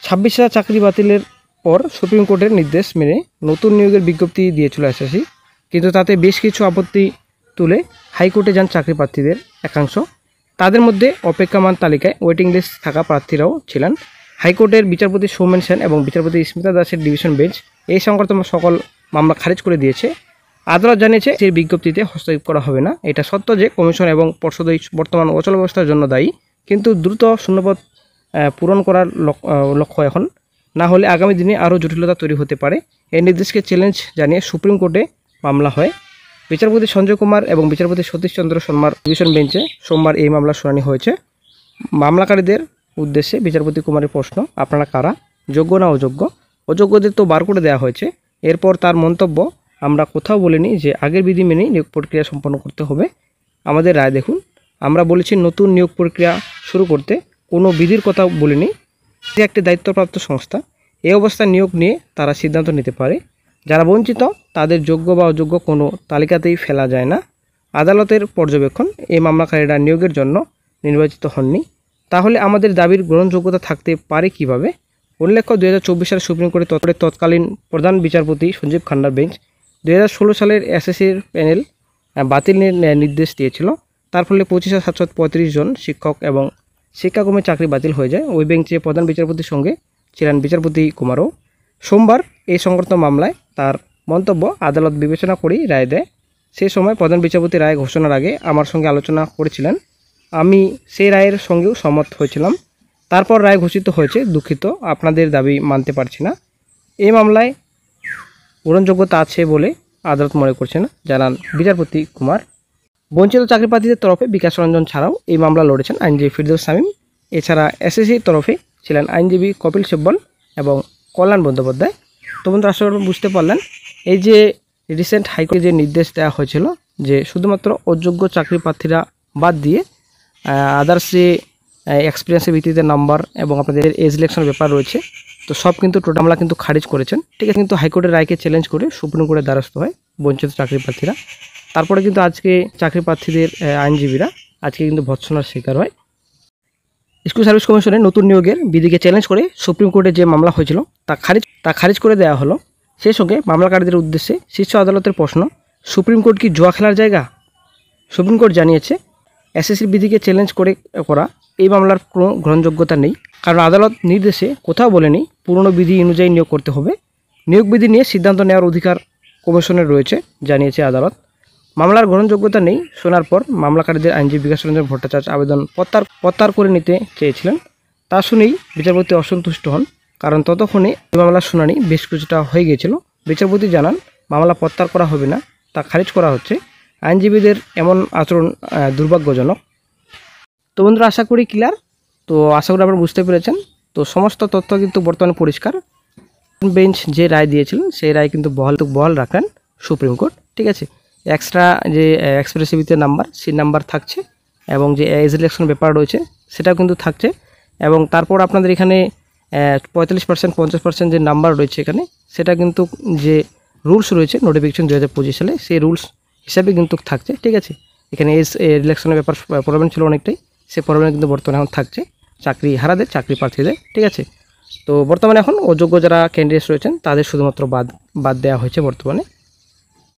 26,000 চাকরি বাতিলের পর সুপ্রিম কোর্টের নির্দেশ মেনে নতুন নিয়োগের বিজ্ঞপ্তি দিয়েছিল এসএসসি, কিন্তু তাতে বেশ কিছু আপত্তি তুলে হাইকোর্টে যান চাকরি প্রার্থীদের একাংশ। তাদের মধ্যে অপেক্ষমান তালিকায় ওয়েটিং লিস্ট থাকা প্রার্থীরাও ছিলেন। হাইকোর্টের বিচারপতি সৌমেন সেন এবং বিচারপতি স্মিতা দাসের ডিভিশন বেঞ্চ এই সংক্রান্ত সকল মামলা খারিজ করে দিয়েছে। আদালত জানিয়েছে সেই বিজ্ঞপ্তিতে হস্তক্ষেপ করা হবে না। এটা সত্য যে কমিশন এবং পর্ষদই বর্তমান অচল ব্যবস্থার জন্য দায়ী, কিন্তু দ্রুত শূন্যপদ পূরণ করার লক্ষ্য এখন, না হলে আগামী দিনে আরও জটিলতা তৈরি হতে পারে। এই নির্দেশকে চ্যালেঞ্জ জানিয়ে সুপ্রিম কোর্টে মামলা হয়। বিচারপতি সঞ্জয় কুমার এবং বিচারপতি সতীশ চন্দ্র শর্মার ডিভিশন বেঞ্চে সোমবার এই মামলার শুনানি হয়েছে। মামলাকারীদের উদ্দেশ্যে বিচারপতি কুমারের প্রশ্ন, আপনারা কারা, যোগ্য না অযোগ্য? অযোগ্যদের তো বার করে দেওয়া হয়েছে। এরপর তার মন্তব্য, আমরা কোথাও বলিনি যে আগের বিধি মেনেই নিয়োগ প্রক্রিয়া সম্পন্ন করতে হবে। আমাদের রায় দেখুন, আমরা বলেছি নতুন নিয়োগ প্রক্রিয়া শুরু করতে, কোনো বিধির কথা বলিনি। একটি দায়িত্বপ্রাপ্ত সংস্থা, এই অবস্থায় নিয়োগ নিয়ে তারা সিদ্ধান্ত নিতে পারে। যারা বঞ্চিত তাদের যোগ্য বা অযোগ্য কোনো তালিকাতেই ফেলা যায় না। আদালতের পর্যবেক্ষণ, এই মামলাকারীরা নিয়োগের জন্য নির্বাচিত হননি। তাহলে আমাদের দাবির গ্রহণযোগ্যতা থাকতে পারে কিভাবে? উল্লেখ্য, 2024 সালে সুপ্রিম কোর্টের তৎকালীন প্রধান বিচারপতি সঞ্জীব খান্নার বেঞ্চ 2016 সালের এসএসসির প্যানেল বাতিল নির্দেশ দিয়েছিল। তার ফলে 25,735 জন শিক্ষক এবং শিক্ষাকর্মীর চাকরি বাতিল হয়ে যায়। ওই বেঞ্চে প্রধান বিচারপতির সঙ্গে ছিলেন বিচারপতি কুমারও। সোমবার এই সংক্রান্ত মামলায় তার মন্তব্য আদালত বিবেচনা করেই রায় দেয়। সেই সময় প্রধান বিচারপতি রায় ঘোষণার আগে আমার সঙ্গে আলোচনা করেছিলেন। আমি সেই রায়ের সঙ্গেও সম্মত হয়েছিলাম। তারপর রায় ঘোষিত হয়েছে। দুঃখিত, আপনাদের দাবি মানতে পারছি না। এই মামলায় গ্রহণযোগ্যতা আছে বলে আদালত মনে করছে না, জানান বিচারপতি কুমার। বঞ্চিত চাকরি প্রার্থীদের তরফে বিকাশ রঞ্জন ছাড়াও এই মামলা লড়েছেন আইনজীবী ফিরদৌস শামীম। এছাড়া এসএসসির তরফে ছিলেন আইনজীবী কপিল সিব্বল এবং কল্যাণ বন্দ্যোপাধ্যায়। তো বন্ধুরা, আশা করি বুঝতে পারলেন, এই যে রিসেন্ট হাইকোর্টে যে নির্দেশ দেওয়া হয়েছিল যে শুধুমাত্র অযোগ্য চাকরি প্রার্থীরা বাদ দিয়ে আদার্স যে এক্সপিরিয়েন্সের ভিত্তিতে নাম্বার এবং আপনাদের এজ ইলেকশনের ব্যাপার রয়েছে, তো সব কিন্তু টোটাল মামলা কিন্তু খারিজ করেছেন। ঠিক আছে, কিন্তু হাইকোর্টের রায়কে চ্যালেঞ্জ করে সুপ্রিম কোর্টের দ্বারস্থ হয় বঞ্চিত চাকরি প্রার্থীরা। তারপরে কিন্তু আজকে চাকরি প্রার্থীদের আইনজীবীরা আজকে কিন্তু ভৎসনার শিকার হয়। স্কুল সার্ভিস কমিশনের নতুন নিয়োগের বিধিকে চ্যালেঞ্জ করে সুপ্রিম কোর্টে যে মামলা হয়েছিল তা খারিজ করে দেওয়া হলো। সেই সঙ্গে মামলাকারীদের উদ্দেশ্যে শীর্ষ আদালতের প্রশ্ন, সুপ্রিম কোর্ট কি জুয়া খেলার জায়গা? সুপ্রিম কোর্ট জানিয়েছে এসএসসির বিধিকে চ্যালেঞ্জ করে করা এই মামলার কোনো গ্রহণযোগ্যতা নেই, কারণ আদালত নির্দেশে কোথাও বলেনি পুরনো বিধি অনুযায়ী নিয়োগ করতে হবে। নিয়োগ বিধি নিয়ে সিদ্ধান্ত নেওয়ার অধিকার কমিশনের রয়েছে, জানিয়েছে আদালত। মামলার গ্রহণযোগ্যতা নেই শোনার পর মামলাকারীদের আইনজীবী বিকাশ রঞ্জন ভট্টাচার্য আবেদন প্রত্যাহার করে নিতে চেয়েছিলেন। তা শুনেই বিচারপতি অসন্তুষ্ট হন, কারণ ততক্ষণে এই মামলার শুনানি বেশ কিছুটা হয়ে গিয়েছিল। বিচারপতি জানান মামলা প্রত্যাহার করা হবে না, তা খারিজ করা হচ্ছে। আইনজীবীদের এমন আচরণ দুর্ভাগ্যজনক। তো বন্ধুরা, আশা করি ক্লিয়ার। তো আশা করি আপনারা বুঝতে পেরেছেন। তো সমস্ত তথ্য কিন্তু বর্তমানে পরিষ্কার। বেঞ্চ যে রায় দিয়েছিলেন সেই রায় কিন্তু বহাল রাখেন সুপ্রিম কোর্ট। ঠিক আছে, এক্সট্রা যে এক্সপ্রেসিভিতে নাম্বার সেই নাম্বার থাকছে এবং যে এজ ইলেকশন ব্যাপার রয়েছে সেটাও কিন্তু থাকছে। এবং তারপর আপনাদের এখানে 45% 50% যে নাম্বার রয়েছে এখানে, সেটা কিন্তু যে রুলস রয়েছে নোটিফিকেশন 2025 সালে, সেই রুলস হিসাবে কিন্তু থাকছে। ঠিক আছে, এখানে এজ ইলেকশনের ব্যাপার প্রবলেম ছিল অনেকটাই, সেই প্রবলেম কিন্তু বর্তমানে এখন থাকছে চাকরি হারাদের, চাকরি প্রার্থীদের। ঠিক আছে, তো বর্তমানে এখন অযোগ্য যারা ক্যান্ডিডেটস রয়েছেন তাদের শুধুমাত্র বাদ দেওয়া হয়েছে বর্তমানে।